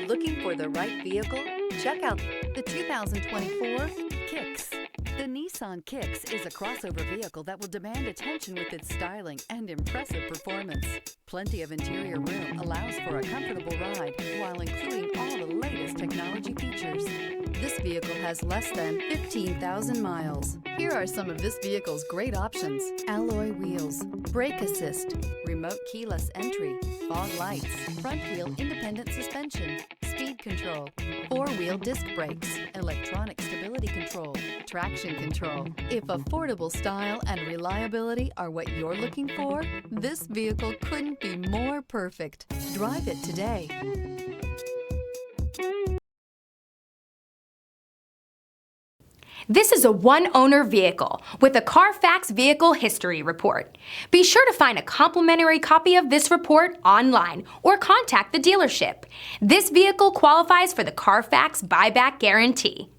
Looking for the right vehicle? Check out the 2024 Kicks. The Nissan Kicks is a crossover vehicle that will demand attention with its styling and impressive performance. Plenty of interior room allows for a comfortable ride while including all the latest technology features. This vehicle has less than 15,000 miles. Here are some of this vehicle's great options: alloy wheels, brake assist, remote keyless entry, fog lights, front wheel independent suspension, speed control, four-wheel disc brakes, electronic stability control, traction control. If affordable style and reliability are what you're looking for, this vehicle couldn't be more perfect. Drive it today. This is a one-owner vehicle with a Carfax Vehicle History Report. Be sure to find a complimentary copy of this report online or contact the dealership. This vehicle qualifies for the Carfax Buyback Guarantee.